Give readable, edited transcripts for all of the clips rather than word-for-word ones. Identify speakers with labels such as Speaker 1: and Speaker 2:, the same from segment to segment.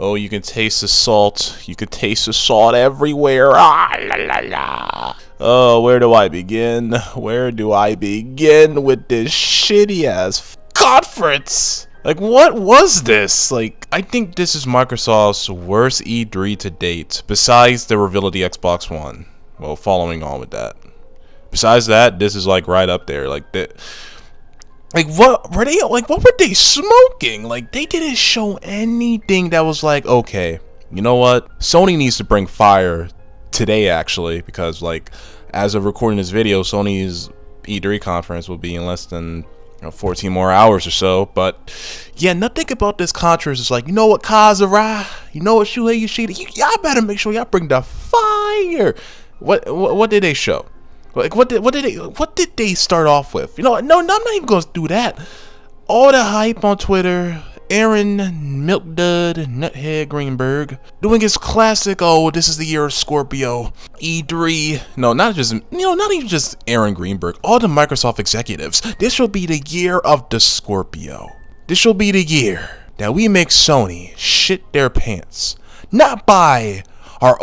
Speaker 1: Oh, you can taste the salt. You can taste the salt everywhere. Ah, la la la. Oh, where do I begin? Where do I begin with this shitty ass conference? Like, what was this? Like, I think this is Microsoft's worst E3 to date, besides the reveal of the Xbox One. Well, following on with that. Besides that, this is like right up there. Like that. Like, what were they? Like, what were they smoking? Like, they didn't show anything that was like, okay, you know what? Sony needs to bring fire today, actually, because like, as of recording this video, Sony's E3 conference will be in less than 14 more hours or so. But yeah, nothing about this conference is like, you know what, Kazura? You know what, Shuhei Yoshida? Y'all better make sure y'all bring the fire. What did they show? Like, what did they start off with? You know, no, I'm not even gonna do that. All the hype on Twitter, Aaron Milk Dud Nuthead Greenberg doing his classic, oh, this is the year of Scorpio, E3. No, not even just Aaron Greenberg, all the Microsoft executives. This will be the year of the Scorpio. This will be the year that we make Sony shit their pants. Not by our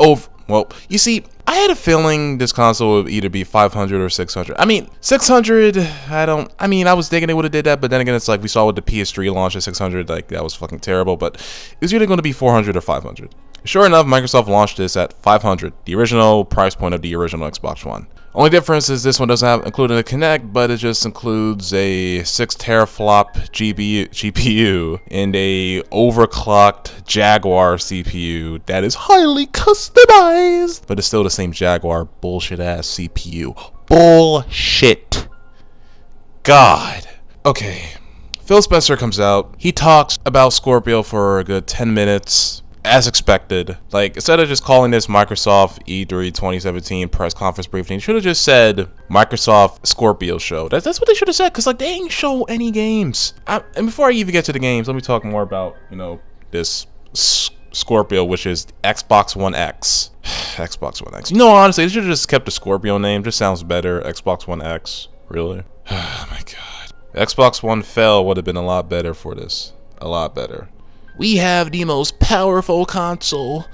Speaker 1: well, you see, I had a feeling this console would either be 500 or 600. I mean, 600, I was thinking they would have did that, but then again, it's like we saw with the PS3 launch at 600, like that was fucking terrible, but it was either going to be 400 or 500. Sure enough, Microsoft launched this at 500, the original price point of the original Xbox One. Only difference is this one doesn't have included a Kinect, but it just includes a 6 teraflop GPU and a overclocked Jaguar CPU that is highly customized, but it's still the same Jaguar bullshit ass CPU. Bullshit. God. Okay. Phil Spencer comes out. He talks about Scorpio for a good 10 minutes. As expected. Like, instead of just calling this Microsoft E3 2017 press conference briefing, should have just said Microsoft Scorpio show. That's what they should have said, because like they ain't show any games. And before I even get to the games, let me talk more about, you know, this Scorpio, which is Xbox One X. Xbox One X. You know, honestly, they should have just kept the Scorpio name. Just sounds better. Xbox One X. Really? Oh my god. Xbox One fell would have been a lot better for this. A lot better. We have the most powerful console,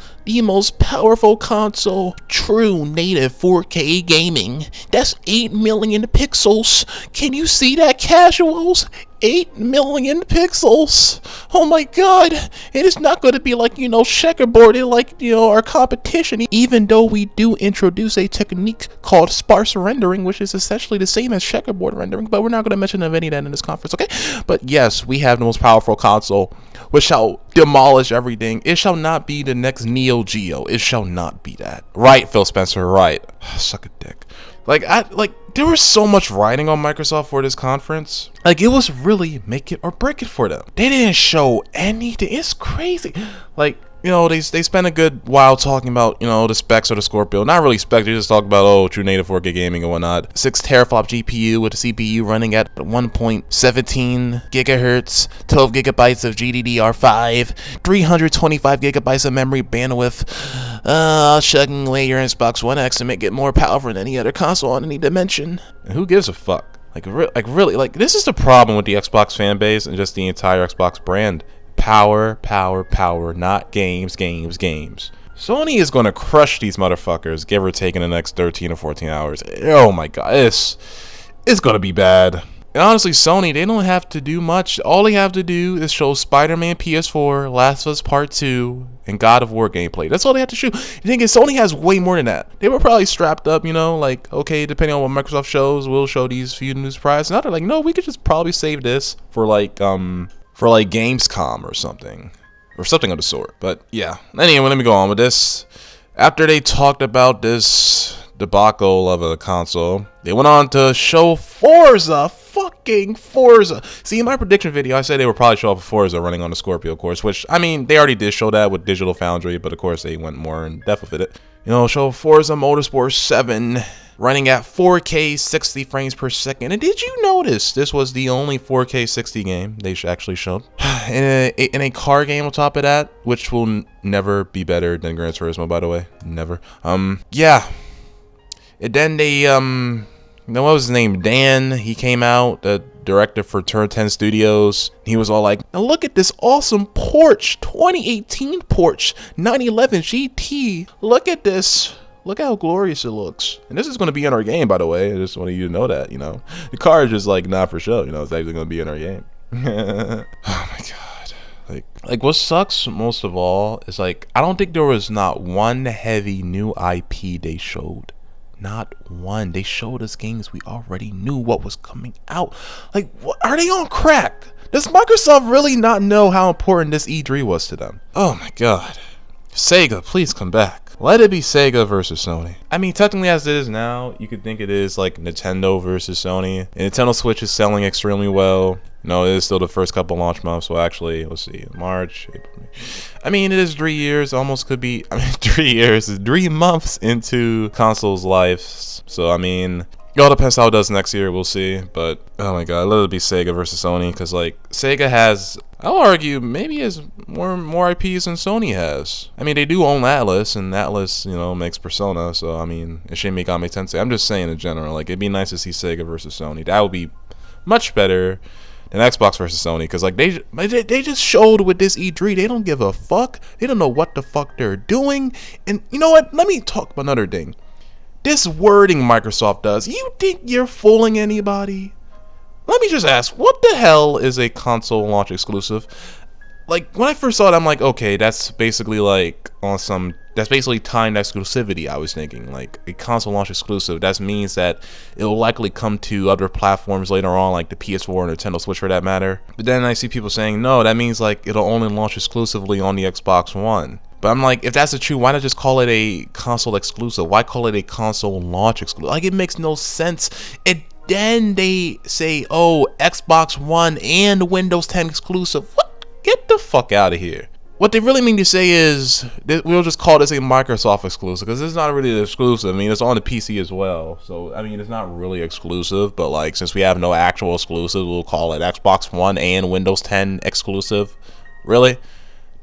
Speaker 1: true native 4K gaming. That's 8 million pixels. Can you see that, casuals? 8 million pixels. Oh my god. It is not going to be like, you know, checkerboarded like, you know, our competition, even though we do introduce a technique called sparse rendering, which is essentially the same as checkerboard rendering, but we're not going to mention any of that in this conference, okay? But yes, we have the most powerful console, which shall demolish everything. It shall not be the next Neo Geo. It shall not be that. Right, Phil Spencer, right. Suck a dick. Like, there was so much writing on Microsoft for this conference. Like, it was really make it or break it for them. They didn't show anything. It's crazy. Like, you know, they spent a good while talking about, you know, the specs of the Scorpio. Not really specs, they just talk about, oh, true native 4K gaming and whatnot. 6 teraflop GPU with a CPU running at 1.17 gigahertz, 12 gigabytes of GDDR5, 325 gigabytes of memory bandwidth. Chugging away your Xbox One X to make it more powerful than any other console on any dimension. And who gives a fuck? Like really, like, this is the problem with the Xbox fan base and just the entire Xbox brand. Power, power, power, not games, games, games. Sony is going to crush these motherfuckers, give or take, in the next 13 or 14 hours. Oh my god, it's going to be bad. And honestly, Sony, they don't have to do much. All they have to do is show Spider-Man PS4, Last of Us Part 2, and God of War gameplay. That's all they have to shoot. The thing is, Sony has way more than that. They were probably strapped up, you know, like, okay, depending on what Microsoft shows, we'll show these few news surprises. Now they're like, no, we could just probably save this for like Gamescom or something of the sort. But yeah, anyway, let me go on with this. After they talked about this debacle of a console, they went on to show Forza. Fucking Forza. See, in my prediction video, I said they would probably show up Forza running on the Scorpio, of course, which, I mean, they already did show that with Digital Foundry, but of course they went more in depth with it. You know, show Forza Motorsport 7 running at 4K 60 frames per second. And did you notice this was the only 4K 60 game they actually showed? In a car game on top of that, which will never be better than Gran Turismo, by the way. Never. Yeah. And then they, what was his name? Dan, he came out, the director for Turn 10 Studios. He was all like, and look at this awesome Porsche, 2018 Porsche 911 GT. Look at this. Look how glorious it looks. And this is going to be in our game, by the way. I just wanted you to know that, you know. The car is just like not for show, you know. It's actually going to be in our game. Oh my god. Like what sucks most of all is like, I don't think there was not one heavy new IP they showed. Not one. They showed us games we already knew what was coming out. Like, what, are they on crack? Does Microsoft really not know how important this E3 was to them? Oh my god. Sega, please come back. Let it be Sega versus Sony. I mean, technically as it is now, you could think it is like Nintendo versus Sony. And Nintendo Switch is selling extremely well. No, it is still the first couple launch months, so actually, let's see, March, April, May. I mean, it is 3 years, almost could be, 3 years, 3 months into console's life. So, I mean, it all depends how it does next year, we'll see. But, oh my god, let it be Sega versus Sony, because, like, Sega has, I'll argue, maybe has more IPs than Sony has. I mean, they do own Atlas, and Atlas, you know, makes Persona, so, I mean, Shin Megami Tensei. I'm just saying in general, like, it'd be nice to see Sega versus Sony. That would be much better than Xbox versus Sony, because like they just showed with this E3 they don't give a fuck. They don't know what the fuck they're doing. And you know what, let me talk about another thing. This wording Microsoft does, you think you're fooling anybody? Let me just ask, what the hell is a console launch exclusive? Like, when I first saw it, I'm like, okay, that's basically like on some, that's basically timed exclusivity. I was thinking like a console launch exclusive. That means that it will likely come to other platforms later on, like the PS4 or Nintendo Switch for that matter. But then I see people saying, no, that means like it'll only launch exclusively on the Xbox One. But I'm like, if that's the truth, why not just call it a console exclusive? Why call it a console launch exclusive? Like, it makes no sense. Then they say, oh, Xbox One and Windows 10 exclusive. What? Get the fuck out of here. What they really mean to say is, we'll just call this a Microsoft exclusive, because it's not really exclusive. I mean, it's on the PC as well. So, I mean, it's not really exclusive, but like, since we have no actual exclusive, we'll call it Xbox One and Windows 10 exclusive. Really?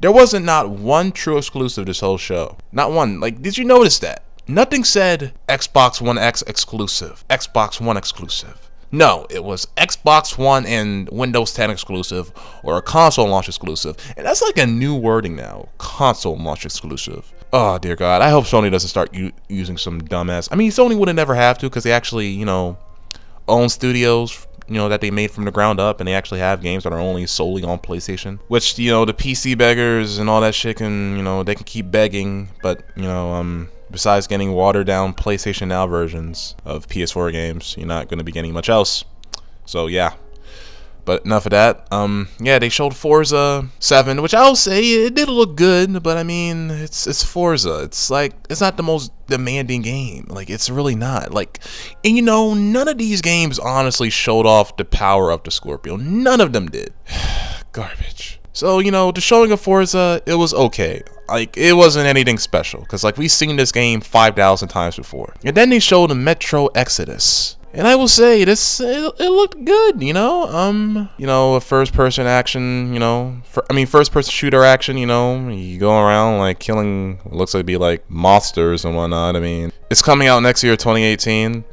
Speaker 1: There wasn't not one true exclusive this whole show. Not one. Like, did you notice that? Nothing said Xbox One X exclusive, Xbox One exclusive. No, it was Xbox One and Windows 10 exclusive, or a console launch exclusive. And that's like a new wording now, console launch exclusive. Oh dear god, I hope Sony doesn't start using some dumbass. I mean, Sony wouldn't never have to, because they actually, you know, own studios, you know, that they made from the ground up, and they actually have games that are only solely on PlayStation. Which, you know, the PC beggars and all that shit can, you know, they can keep begging, but, you know, besides getting watered down PlayStation Now versions of PS4 games, you're not going to be getting much else. So yeah. But enough of that. Yeah, they showed Forza 7, which I'll say it did look good, but I mean, it's Forza. It's like, it's not the most demanding game. Like, it's really not. Like, and you know, none of these games honestly showed off the power of the Scorpio. None of them did. Garbage. So, you know, the showing of Forza, it was okay. Like, it wasn't anything special, because, like, we've seen this game 5,000 times before. And then they showed Metro Exodus. And I will say, it looked good, you know? You know, a first-person action, you know? First-person shooter action, you know? You go around, like, killing what looks like to be, like, monsters and whatnot. I mean, it's coming out next year, 2018.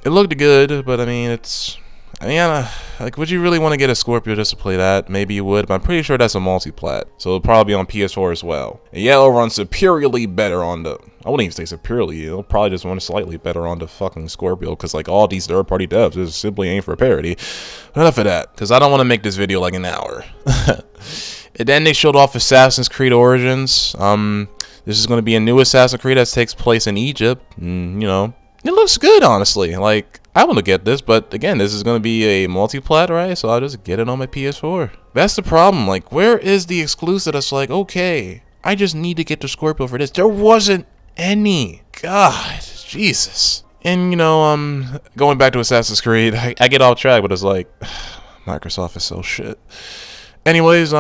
Speaker 1: It looked good, but, I mean, it's... I mean, like, would you really want to get a Scorpio just to play that? Maybe you would, but I'm pretty sure that's a multi-plat. So it'll probably be on PS4 as well. And yeah, it'll run superiorly better on the... I wouldn't even say superiorly. It'll probably just run slightly better on the fucking Scorpio, because, like, all these third-party devs just simply ain't for parity. But enough of that, because I don't want to make this video like an hour. And then they showed off Assassin's Creed Origins. This is going to be a new Assassin's Creed that takes place in Egypt. And, you know, it looks good, honestly. Like, I want to get this, but again, this is going to be a multi-plat, right? So I'll just get it on my PS4. That's the problem. Like, where is the exclusive that's like, okay, I just need to get the Scorpio for this? There wasn't any. God, Jesus. And, you know, going back to Assassin's Creed, I get off track, but it's like, Microsoft is so shit. Anyways,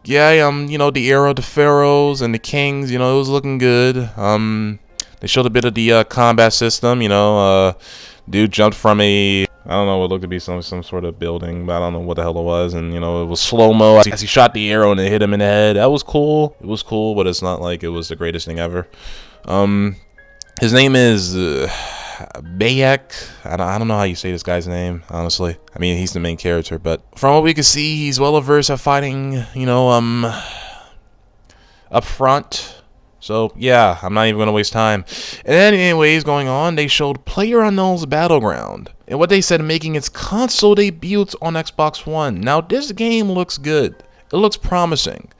Speaker 1: yeah, you know, the era of the pharaohs and the kings, you know, it was looking good. They showed a bit of the combat system, you know, dude jumped from a, I don't know, what looked to be some sort of building, but I don't know what the hell it was, and, you know, it was slow-mo as he shot the arrow and it hit him in the head. That was cool. It was cool, but it's not like it was the greatest thing ever. His name is, Bayek. I don't know how you say this guy's name, honestly. I mean, he's the main character, but from what we can see, he's well averse at fighting, you know, up front. So, yeah, I'm not even going to waste time. And then, anyways, going on, they showed PlayerUnknown's Battleground. And what they said, making its console debut on Xbox One. Now, this game looks good. It looks promising.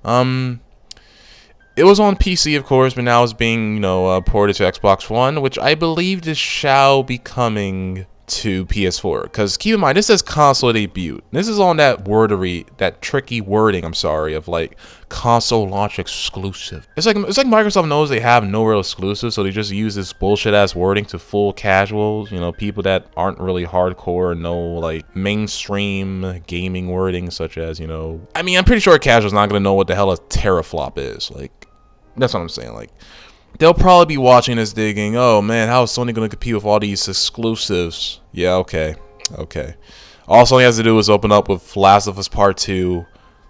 Speaker 1: It was on PC, of course, but now it's being, you know, ported to Xbox One, which I believe this shall be coming to PS4. Because keep in mind, this says console debut. This is on that wordery, that tricky wording, I'm sorry, of like console launch exclusive. It's like Microsoft knows they have no real exclusive, so they just use this bullshit ass wording to fool casuals, you know, people that aren't really hardcore and know like mainstream gaming wording, such as, you know, I mean, I'm pretty sure a casual's not gonna know what the hell a teraflop is. Like, that's what I'm saying. Like, they'll probably be watching this digging, oh man, how is Sony going to compete with all these exclusives? Yeah, okay. All Sony has to do is open up with Last of Us Part 2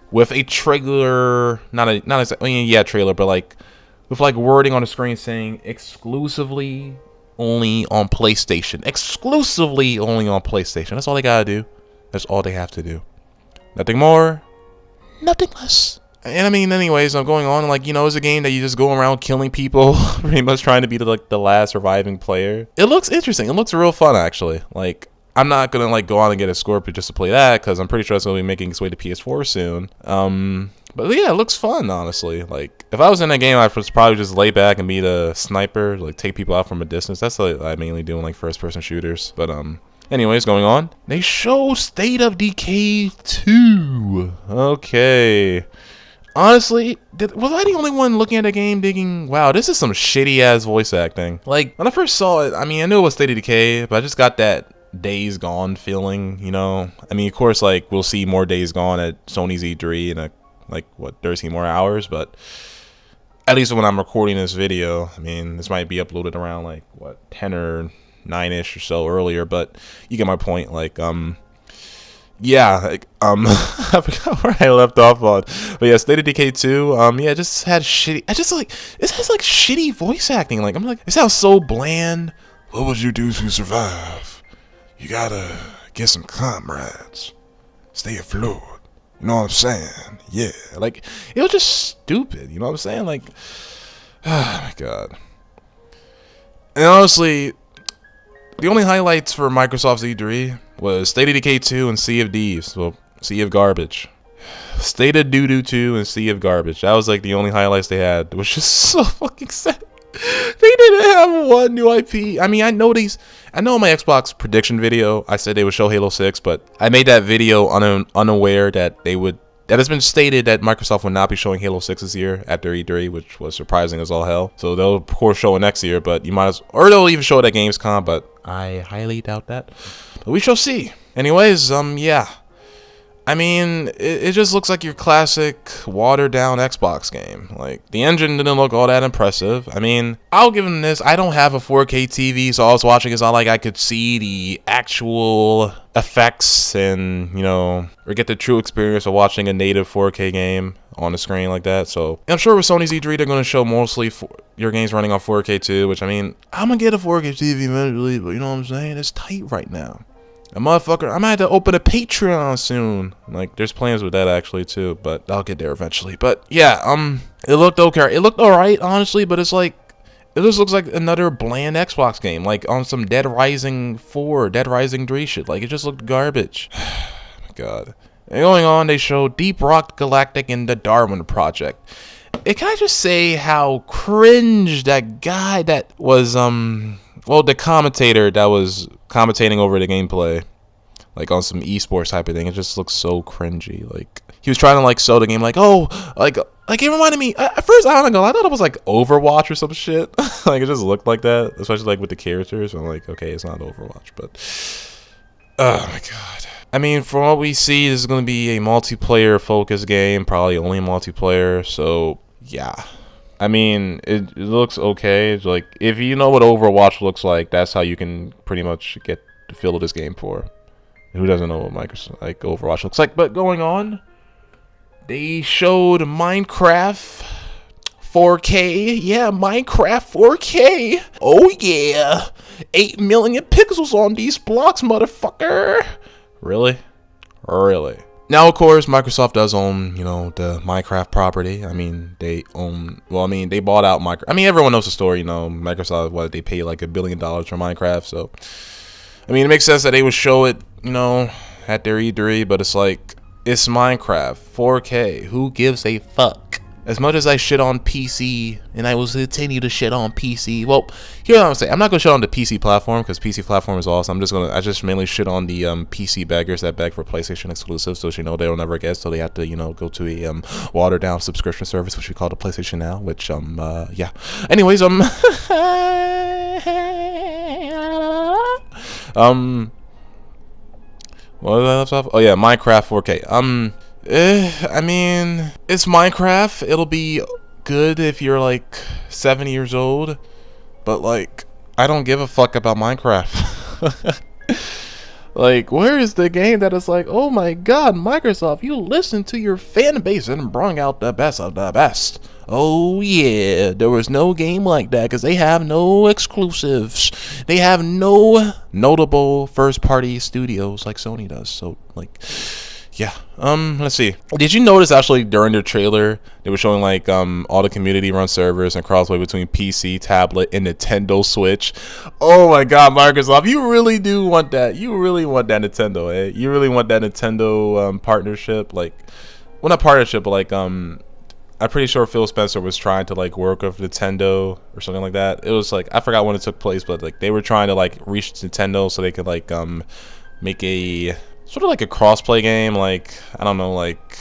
Speaker 1: with a trailer, trailer, but like, with like wording on the screen saying exclusively only on PlayStation. Exclusively only on PlayStation. That's all they gotta do. That's all they have to do. Nothing more, nothing less. And I mean, anyways, I'm going on, like, you know, it's a game that you just go around killing people, pretty much trying to be the last surviving player. It looks interesting. It looks real fun, actually. Like, I'm not gonna like go on and get a Scorpio just to play that, because I'm pretty sure it's gonna be making its way to PS4 soon. But yeah, it looks fun, honestly. Like, if I was in that game, I'd probably just lay back and be the sniper, like take people out from a distance. That's what I mainly do in like first-person shooters. But anyways, going on, they show State of Decay 2. Okay. Honestly, was I the only one looking at the game thinking, wow, this is some shitty ass voice acting? Like, when I first saw it, I mean, I knew it was State of Decay, but I just got that Days Gone feeling, you know? I mean, of course, like, we'll see more Days Gone at Sony's E3 in like, what, 13 more hours, but at least when I'm recording this video, I mean, this might be uploaded around, like, what, 10 or 9-ish or so earlier, but you get my point, like, yeah, like, I forgot where I left off on, but yeah, State of Decay 2, yeah, it just had shitty, it has like shitty voice acting, like, I'm like, it sounds so bland. What would you do to survive? You gotta get some comrades, stay afloat, you know what I'm saying? Yeah, like, it was just stupid, you know what I'm saying? Like, oh my god. And honestly, the only highlights for Microsoft's E3 was State of Decay 2 and Sea of Thieves. Well, Sea of Garbage. State of Doo-Doo 2 and Sea of Garbage. That was like the only highlights they had, which is so fucking sad. They didn't have one new IP. I mean, I know in my Xbox prediction video, I said they would show Halo 6, but I made that video unaware that that has been stated that Microsoft would not be showing Halo 6 this year at their E3, which was surprising as all hell. So they'll of course show it next year, but you might or they'll even show it at Gamescom, but I highly doubt that. But we shall see. Anyways, yeah. I mean, it just looks like your classic watered-down Xbox game. Like, the engine didn't look all that impressive. I mean, I'll give them this. I don't have a 4K TV, so I was watching. It's not like I could see the actual effects and, you know, or get the true experience of watching a native 4K game on the screen like that. So, I'm sure with Sony's E3, they're going to show mostly your games running on 4K too, which, I mean, I'm going to get a 4K TV eventually, but you know what I'm saying? It's tight right now. A motherfucker, I might have to open a Patreon soon. Like, there's plans with that actually too, but I'll get there eventually. But yeah, it looked okay. It looked alright, honestly, but it's like, it just looks like another bland Xbox game, like on some Dead Rising 4, Dead Rising 3 shit. Like, it just looked garbage. Oh my god. And going on, they showed Deep Rock Galactic and the Darwin Project. Can I just say how cringe that guy that was, well, the commentator that was commentating over the gameplay, like on some esports type of thing, it just looks so cringy. Like, he was trying to like sell the game, like, oh, like it reminded me, at first, I don't know, I thought it was like Overwatch or some shit. Like, it just looked like that, especially like with the characters. I'm like, okay, it's not Overwatch, but oh my god. I mean, from what we see, this is going to be a multiplayer focused game, probably only multiplayer, so yeah. I mean, it looks okay. It's like, if you know what Overwatch looks like, that's how you can pretty much get the feel of this game for. Who doesn't know what Microsoft, like, Overwatch looks like? But going on, they showed Minecraft 4K, yeah, Minecraft 4K. Oh yeah, 8 million pixels on these blocks, motherfucker. Really? Really? Now, of course, Microsoft does own, you know, the Minecraft property. I mean, they own, well, I mean, they bought out Minecraft. I mean, everyone knows the story, you know, Microsoft, what, they paid like $1 billion for Minecraft, so, I mean, it makes sense that they would show it, you know, at their E3, but it's like, it's Minecraft 4K. Who gives a fuck? As much as I shit on PC, and I will continue to shit on PC. Well, here's what I'm saying. I'm not gonna shit on the PC platform because PC platform is awesome. I just mainly shit on the PC beggars that beg for PlayStation exclusives, so you know they'll never get. So they have to, you know, go to a watered down subscription service, which we call the PlayStation Now. Which yeah. Anyways what did I left off? Oh yeah, Minecraft 4K. I mean, it's Minecraft. It'll be good if you're like 7 years old, but like, I don't give a fuck about Minecraft. Like, where is the game that is like, oh my god, Microsoft, you listened to your fan base and brought out the best of the best. Oh yeah, there was no game like that because they have no exclusives. They have no notable first-party studios like Sony does. So like, yeah. Let's see. Did you notice actually during the trailer they were showing like all the community-run servers and crossplay between PC, tablet, and Nintendo Switch? Oh my God, Microsoft, you really do want that. You really want that Nintendo, eh? You really want that Nintendo partnership, like, well, not partnership, but like I'm pretty sure Phil Spencer was trying to like work with Nintendo or something like that. It was like, I forgot when it took place, but like they were trying to like reach Nintendo so they could like make a sort of like a crossplay game, like, I don't know, like,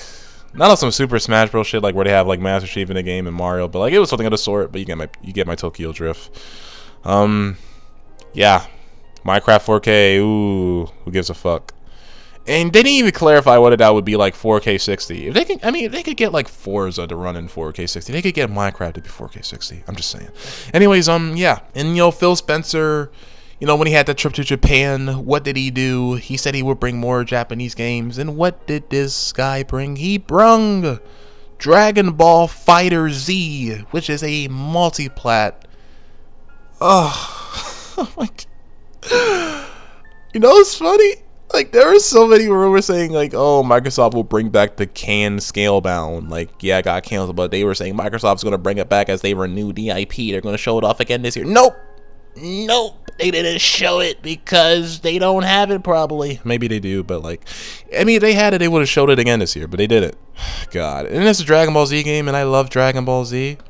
Speaker 1: not on some Super Smash Bros. Shit, like where they have like Master Chief in the game and Mario, but like it was something of the sort. But you get my Tokyo drift. Yeah, Minecraft 4K. Ooh, who gives a fuck? And they didn't even clarify whether that would be like 4K 60. If they can, I mean, if they could get like Forza to run in 4K 60, they could get Minecraft to be 4K 60. I'm just saying. Anyways, yeah, and you know, Phil Spencer, you know, when he had that trip to Japan, what did he do? He said he would bring more Japanese games. And what did this guy bring? He brung Dragon Ball Fighter Z, which is a multi-plat. Oh my God. You know what's funny? Like, there are so many rumors saying, like, oh, Microsoft will bring back the canned Scalebound. Like, yeah, it got canceled, but they were saying Microsoft's going to bring it back as they renew the IP. They're going to show it off again this year. Nope. Nope, they didn't show it because they don't have it probably. Maybe they do, but like, I mean, if they had it, they would have showed it again this year, but they didn't. God, and it's a Dragon Ball Z game, and I love Dragon Ball Z. It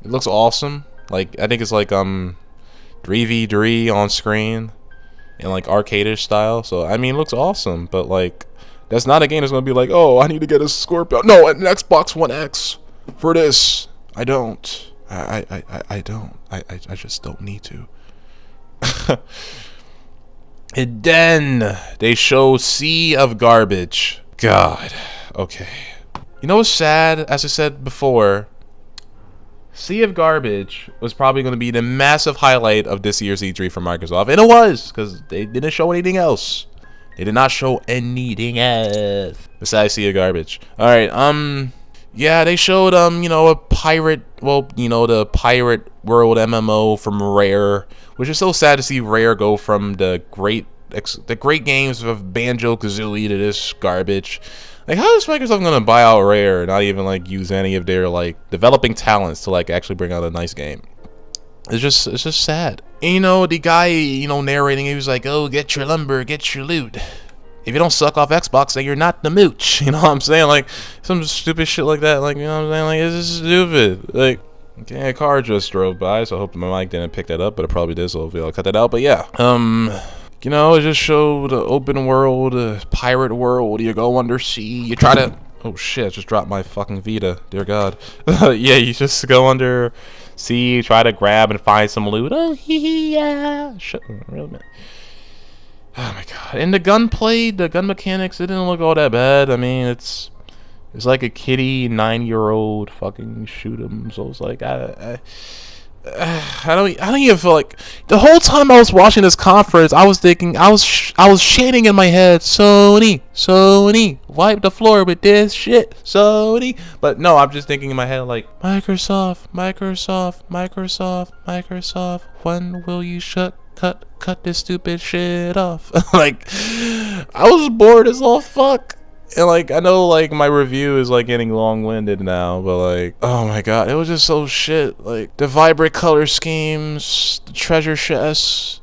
Speaker 1: looks awesome. Like, I think it's like 3v3 on screen in like arcade-ish style. So I mean, it looks awesome, but like, that's not a game that's gonna be like, oh, I need to get a Scorpio. No, an Xbox One X for this. I don't. I don't. I just don't need to. And then they show Sea of Garbage. God. Okay. You know what's sad? As I said before, Sea of Garbage was probably going to be the massive highlight of this year's E3 for Microsoft. And it was, because they didn't show anything else. They did not show anything else besides Sea of Garbage. Alright, yeah, they showed, you know, a pirate, well, you know, the Pirate World MMO from Rare, which is so sad to see Rare go from the great games of Banjo-Kazooie to this garbage. Like, how is Microsoft gonna buy out Rare and not even, like, use any of their, like, developing talents to, like, actually bring out a nice game? It's just sad. And, you know, the guy, you know, narrating, he was like, oh, get your lumber, get your loot. If you don't suck off Xbox, then you're not the mooch. You know what I'm saying? Like, some stupid shit like that. Like, you know what I'm saying? Like, it's just stupid. Like, okay, a car just drove by, so I hope my mic didn't pick that up, but it probably did, so hopefully I'll cut that out. But yeah, you know, it just showed the open world, pirate world. You go under sea, you try to... Oh shit, I just dropped my fucking Vita. Dear God. Yeah, you just go under sea, try to grab and find some loot. Oh, yeah. Shit, really, man. Oh my God. And the gunplay, the gun mechanics, it didn't look all that bad. I mean, it's like a kiddie 9-year-old fucking shoot 'em. So it's like, I don't even feel like the whole time I was watching this conference, I was thinking, I was shading in my head, Sony, wipe the floor with this shit, Sony. But no, I'm just thinking in my head like, Microsoft, when will you cut this stupid shit off? Like, I was bored as all fuck. And like, I know like my review is like getting long-winded now, but like, oh my god, it was just so shit. Like the vibrant color schemes, the treasure chests.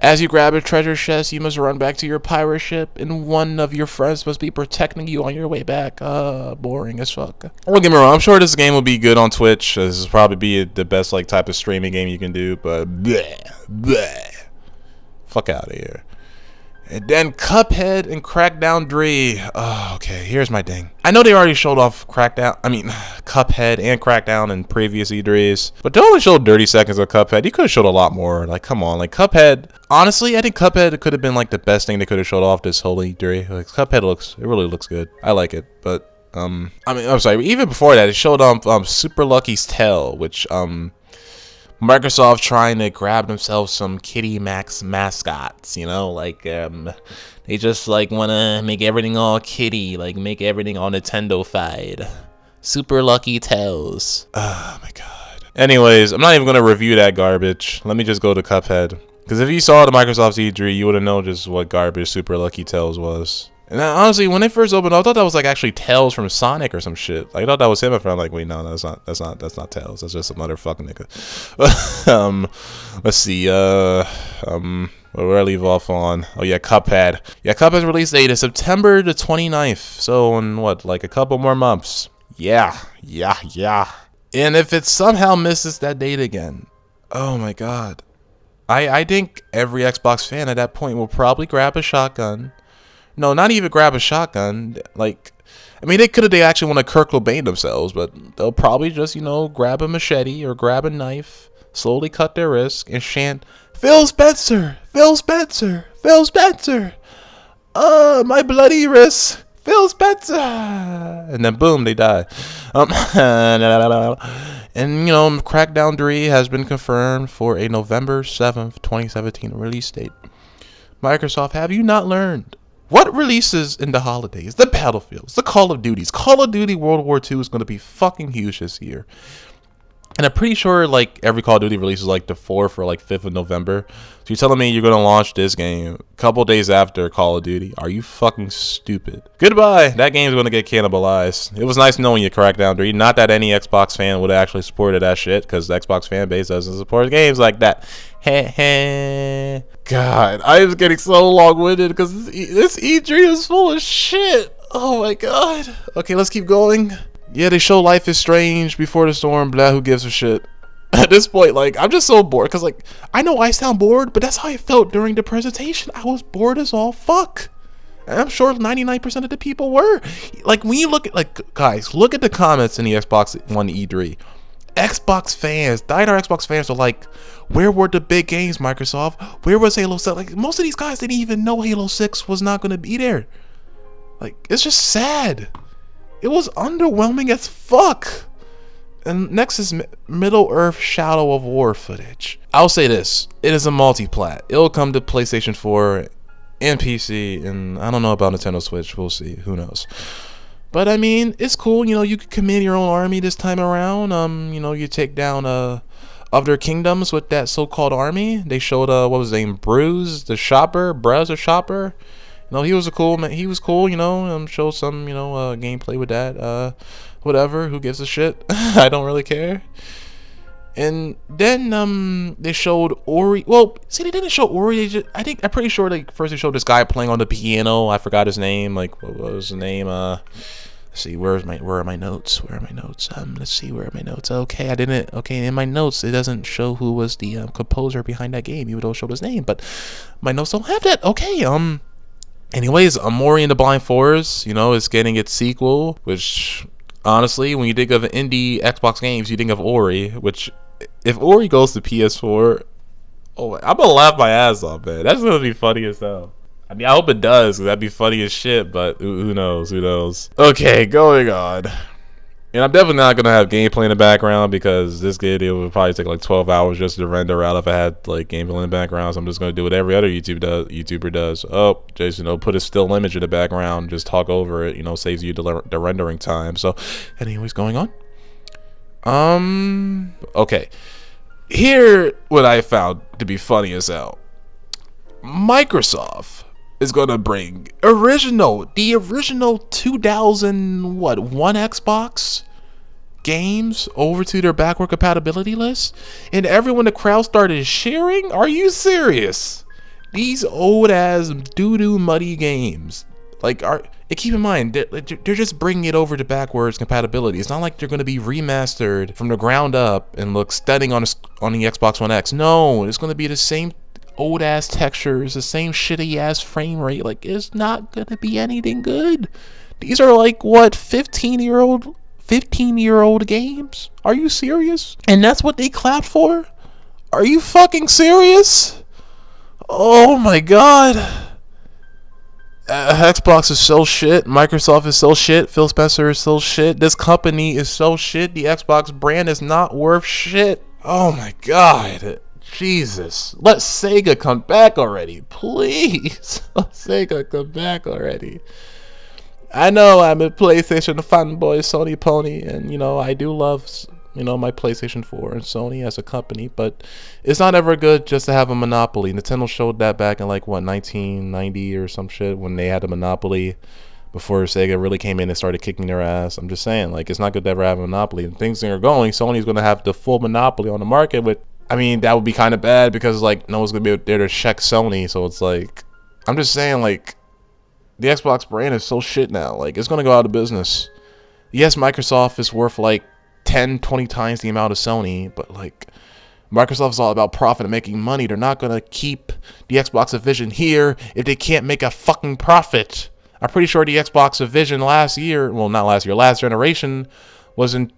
Speaker 1: As you grab a treasure chest, you must run back to your pirate ship, and one of your friends must be protecting you on your way back. Boring as fuck. Don't get me wrong, I'm sure this game will be good on Twitch. This is probably be the best like type of streaming game you can do, but bleh. Fuck out of here. And then Cuphead and Crackdown 3. Oh, okay, here's my thing. I know they already showed off Cuphead and Crackdown in previous E3s, but they only showed 30 seconds of Cuphead. You could have showed a lot more. Like, come on. Like, Cuphead, honestly, I think Cuphead could have been, like, the best thing they could have showed off this whole E3. Like, Cuphead really looks good. I like it, but, I'm sorry, even before that, it showed, Super Lucky's Tale, which, Microsoft trying to grab themselves some Kitty Max mascots, you know, like, they just, like, want to make everything all kitty, like, make everything all Nintendo-fied. Super Lucky Tales. Oh, my God. Anyways, I'm not even going to review that garbage. Let me just go to Cuphead. Because if you saw the Microsoft E3, you would have known just what garbage Super Lucky Tales was. And honestly, when they first opened, I thought that was like actually Tails from Sonic or some shit. Like, I thought that was him. I'm like, wait, no, that's not Tails. That's just some motherfucking nigga. Let's see. Where I leave off on? Oh yeah, Cuphead. Yeah, Cuphead's release date is September the 29th. So in what, like a couple more months? Yeah. And if it somehow misses that date again, oh my god, I think every Xbox fan at that point will probably grab a shotgun. No, not even grab a shotgun. Like, I mean, they actually want to Kurt Cobain themselves, but they'll probably just, you know, grab a machete or grab a knife, slowly cut their wrist, and chant, Phil Spencer, my bloody wrist, Phil Spencer, and then boom, they die. And, you know, Crackdown 3 has been confirmed for a November 7th, 2017 release date. Microsoft, have you not learned? What releases in the holidays? The Battlefields, the Call of Duties. Call of Duty World War II is going to be fucking huge this year. And I'm pretty sure, like, every Call of Duty releases, like, the 4th or, like, 5th of November. So you're telling me you're going to launch this game a couple days after Call of Duty? Are you fucking stupid? Goodbye. That game's going to get cannibalized. It was nice knowing you, Crackdown 3. Not that any Xbox fan would have actually supported that shit, because the Xbox fan base doesn't support games like that. Heh. God, I was getting so long-winded because this E3 is full of shit. Oh my god. Okay, let's keep going. Yeah, they show Life is Strange, Before the Storm, blah, who gives a shit. At this point, like, I'm just so bored, because, like, I know I sound bored, but that's how I felt during the presentation. I was bored as all fuck. And I'm sure 99% of the people were. Like, when you look at, like, guys, look at the comments in the Xbox One E3. Xbox fans, die-hard Xbox fans are like, where were the big games, Microsoft? Where was Halo 6? Like, most of these guys didn't even know Halo 6 was not going to be there. Like, it's just sad. It was underwhelming as fuck. And next is Middle-earth Shadow of War footage. I'll say this. It is a multi-plat. It'll come to PlayStation 4 and PC, and I don't know about Nintendo Switch. We'll see. Who knows? But, I mean, it's cool. You know, you can command your own army this time around. You know, you take down other kingdoms with that so-called army. They showed, what was his name? Bruz the Shopper? You know, he was a cool man. He was cool, you know, showed some, you know, gameplay with that. Whatever, who gives a shit? I don't really care. And then they showed Ori. Well, see, they didn't show Ori. I'm pretty sure they first showed this guy playing on the piano. I forgot his name. Like, what was his name? Let's see, where are my notes? Let's see, where are my notes? Okay, in my notes, it doesn't show who was the composer behind that game, even though it showed his name, but my notes don't have that. Okay, anyways, Ori and the Blind Forest, you know, is getting its sequel, which, honestly, when you think of indie Xbox games, you think of Ori, which, if Ori goes to PS4, oh, I'm gonna laugh my ass off, man. That's gonna be funny as hell. I mean, I hope it does, because that'd be funny as shit, but who knows? Okay, going on. And I'm definitely not gonna have gameplay in the background because this video would probably take like 12 hours just to render out if I had like gameplay in the background. So I'm just gonna do what every other YouTuber does. Oh, just put a still image in the background, just talk over it. Saves you the rendering time. So, anyways, going on. Okay. Here, what I found to be funny as hell. Microsoft is gonna bring the original 2001 Xbox games over to their backward compatibility list, and everyone in the crowd started cheering. Are you serious? These old ass doo-doo muddy games, and keep in mind they're just bringing it over to backwards compatibility. It's not like they're going to be remastered from the ground up and look stunning on the Xbox One X. No, it's going to be the same old ass textures, the same shitty ass frame rate. Like, it's not going to be anything good. These are like what 15-year-old games? Are you serious? And that's what they clapped for? Are you fucking serious? Oh my god. Xbox is so shit. Microsoft is so shit. Phil Spencer is so shit. This company is so shit. The Xbox brand is not worth shit. Oh my god. Jesus. Let Sega come back already. Please. Let Sega come back already. I know I'm a PlayStation fanboy, Sony pony, and I do love my PlayStation 4 and Sony as a company, but it's not ever good just to have a monopoly. Nintendo showed that back in 1990 or some shit when they had a monopoly before Sega really came in and started kicking their ass. I'm just saying, it's not good to ever have a monopoly. And things are going, Sony's going to have the full monopoly on the market. That would be kind of bad because no one's going to be there to check Sony. So it's I'm just saying the Xbox brand is so shit now. It's going to go out of business. Yes, Microsoft is worth 10, 20 times the amount of Sony, but Microsoft is all about profit and making money. They're not going to keep the Xbox Division here if they can't make a fucking profit. I'm pretty sure the Xbox Division last generation was in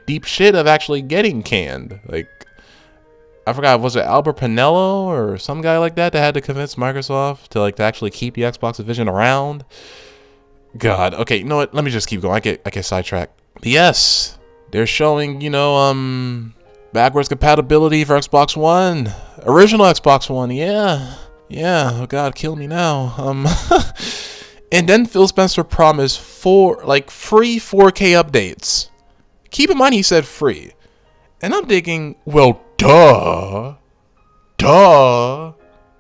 Speaker 1: deep shit of actually getting canned. I forgot, was it Albert Pinello or some guy like that had to convince Microsoft to actually keep the Xbox Division around? God, okay, you know what? Let me just keep going. I get sidetracked. But yes, they're showing, backwards compatibility for Xbox One. Original Xbox One, yeah. Oh god, kill me now. And then Phil Spencer promised free 4K updates. Keep in mind he said free. And I'm thinking, well, duh.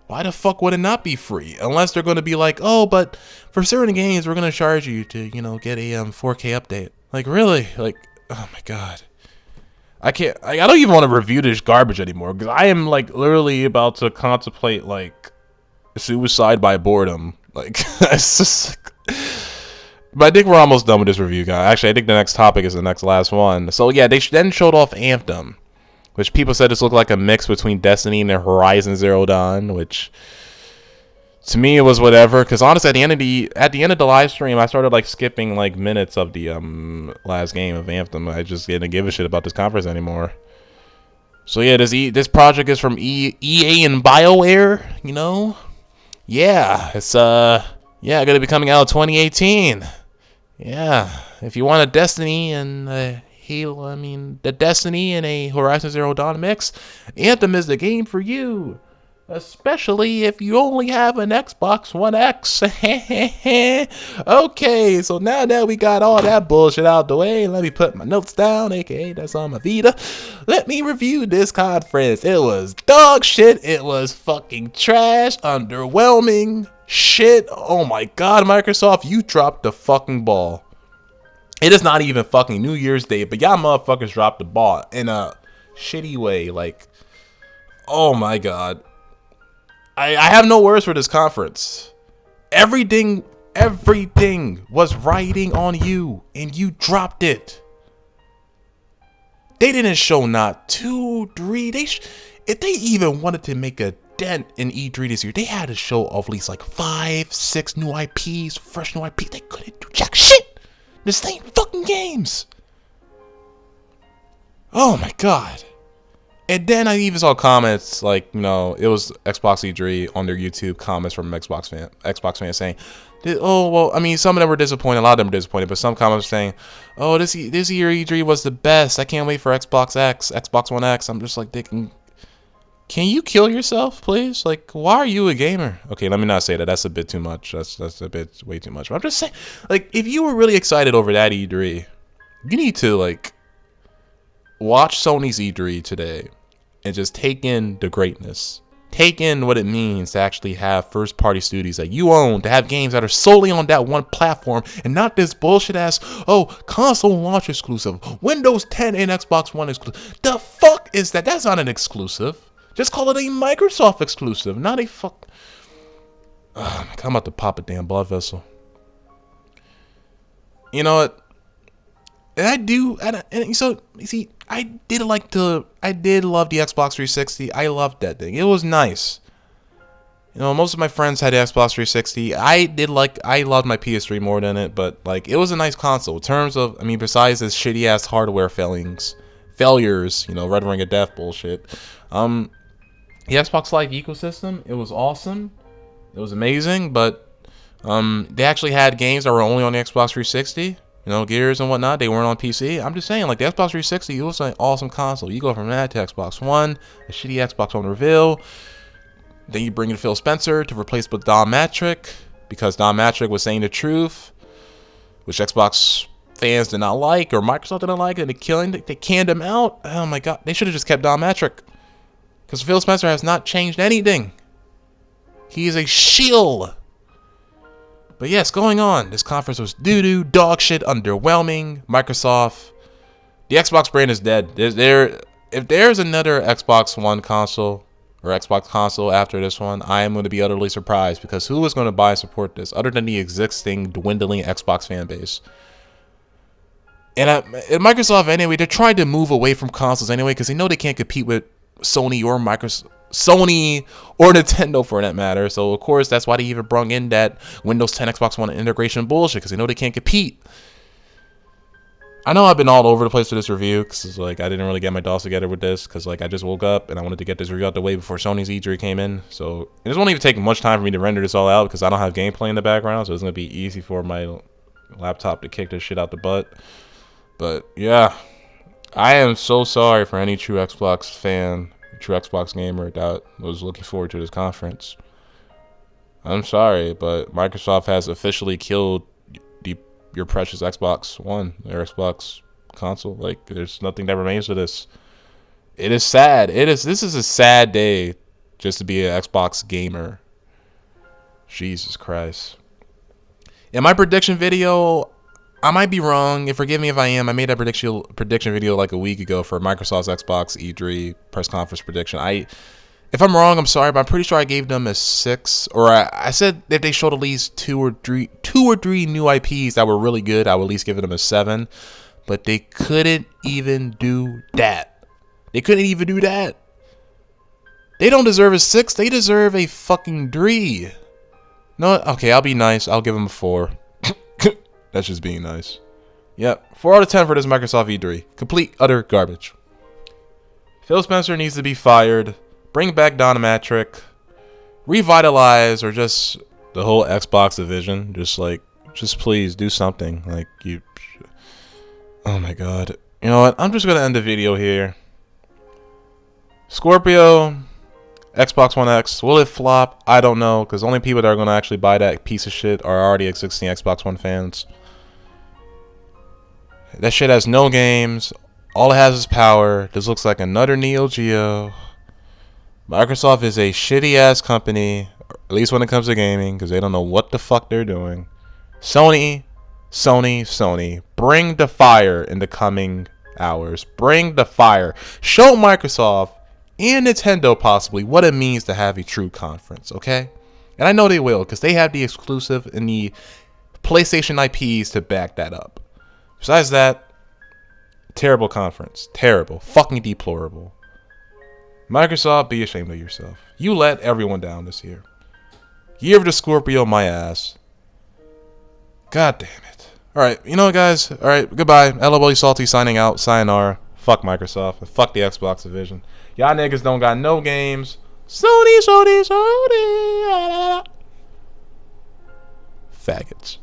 Speaker 1: Why the fuck would it not be free? Unless they're going to be oh, but for certain games, we're going to charge you to, get a 4K update. Really? Oh my god. I can't, I don't even want to review this garbage anymore, because I am, literally about to contemplate, suicide by boredom. It's just, but I think we're almost done with this review, guys. Actually, I think the next topic is the next last one. So yeah, they then showed off Anthem, which people said this looked like a mix between Destiny and Horizon Zero Dawn, which to me it was whatever. Because honestly, at the end of the live stream, I started skipping minutes of the last game of Anthem. I just didn't give a shit about this conference anymore. So yeah, this project is from EA and BioWare. Yeah, it's gonna be coming out in 2018. Yeah, if you want a Destiny and the Destiny and a Horizon Zero Dawn mix, Anthem is the game for you. Especially if you only have an Xbox One X. Okay, so now that we got all that bullshit out the way, let me put my notes down, aka that's on my Vita. Let me review this conference. It was dog shit. It was fucking trash, underwhelming shit. Oh my god, Microsoft, you dropped the fucking ball. It is not even fucking New Year's Day, but y'all motherfuckers dropped the ball in a shitty way. Oh my god. I have no words for this conference. Everything was riding on you, and you dropped it. They didn't show not 2, 3. If they even wanted to make a dent in E3 this year, they had to show at least 5, 6 new IPs, fresh new IPs. They couldn't do jack shit. The same fucking games. Oh my god. And then I even saw comments like, you know, it was Xbox E3 on their YouTube, comments from Xbox fans saying, oh, well, I mean, some of them were disappointed, a lot of them were disappointed, but some comments were saying, oh, this year E3 was the best. I can't wait for Xbox X, Xbox One X. I'm just like, can you kill yourself, please? Like, why are you a gamer? Okay, let me not say that. That's a bit too much. That's a bit way too much. But I'm just saying, like, if you were really excited over that E3, you need to, like, watch Sony's E3 today and just take in the greatness. Take in what it means to actually have first-party studios that you own, to have games that are solely on that one platform, and not this bullshit-ass, oh, console launch exclusive, Windows 10 and Xbox One exclusive. The fuck is that? That's not an exclusive. Just call it a Microsoft exclusive, not a fuck. Oh my God, I'm about to pop a damn blood vessel. You know what? And I do, and so you see, I did love the Xbox 360. I loved that thing. It was nice. You know, most of my friends had the Xbox 360. I loved my PS3 more than it, but like, it was a nice console in terms of, I mean, besides this shitty ass hardware failures, you know, Red Ring of Death bullshit. The Xbox Live ecosystem, it was awesome. It was amazing, but they actually had games that were only on the Xbox 360. You know, Gears and whatnot, they weren't on PC. I'm just saying, like, the Xbox 360, it was an awesome console. You go from that to Xbox One, a shitty Xbox One reveal. Then you bring in Phil Spencer to replace with Don Matrick, because Don Matrick was saying the truth, which Xbox fans did not like, or Microsoft didn't like, and they canned him out. Oh my God, they should have just kept Don Matrick. Because Phil Spencer has not changed anything. He is a shield. But yes, going on. This conference was doo-doo, dog shit, underwhelming. Microsoft. The Xbox brand is dead. If there's another Xbox One console or Xbox console after this one, I am going to be utterly surprised, because who is going to buy and support this other than the existing dwindling Xbox fan base? And at Microsoft anyway, they're trying to move away from consoles anyway, because they know they can't compete with Sony or Nintendo for that matter. So of course that's why they even brung in that Windows 10 Xbox One integration bullshit, because they know they can't compete. I know I've been all over the place with this review, because like I didn't really get my thoughts together with this, because like I just woke up and I wanted to get this review out the way before Sony's E3 came in. So it won't even take much time for me to render this all out, because I don't have gameplay in the background, so it's gonna be easy for my laptop to kick this shit out the butt. But yeah, I am so sorry for any true Xbox fan, true Xbox gamer that was looking forward to this conference. I'm sorry, but Microsoft has officially killed your precious Xbox One or Xbox console. Like, there's nothing that remains of this. It is sad. This is a sad day just to be an Xbox gamer. Jesus Christ. In my prediction video, I might be wrong, and forgive me if I am. I made a prediction video like a week ago for Microsoft's Xbox E3 press conference prediction. If I'm wrong, I'm sorry, but I'm pretty sure I gave them a 6, or I said that they showed at least two or three new IPs that were really good, I would at least give them a 7. But they couldn't even do that. They couldn't even do that. They don't deserve a 6. They deserve a fucking 3. No, okay, I'll be nice. I'll give them a 4. That's just being nice. Yep, 4 out of 10 for this Microsoft E3. Complete, utter garbage. Phil Spencer needs to be fired. Bring back Don Matrick. Revitalize, or just the whole Xbox division. Just please do something. Like, you... Oh my God. You know what? I'm just going to end the video here. Scorpio, Xbox One X. Will it flop? I don't know, because the only people that are going to actually buy that piece of shit are already existing Xbox One fans. That shit has no games. All it has is power. This looks like another Neo Geo. Microsoft is a shitty ass company, at least when it comes to gaming, because they don't know what the fuck they're doing. Sony. Bring the fire in the coming hours. Bring the fire. Show Microsoft and Nintendo possibly what it means to have a true conference, okay? And I know they will, because they have the exclusive and the PlayStation IPs to back that up. Besides that, terrible conference. Terrible. Fucking deplorable. Microsoft, be ashamed of yourself. You let everyone down this year. Year of the Scorpio, my ass. God damn it. Alright, you know what, guys? Alright, goodbye. LOL Salty signing out. Sayonara. Fuck Microsoft and fuck the Xbox division. Y'all niggas don't got no games. Sony. Faggots.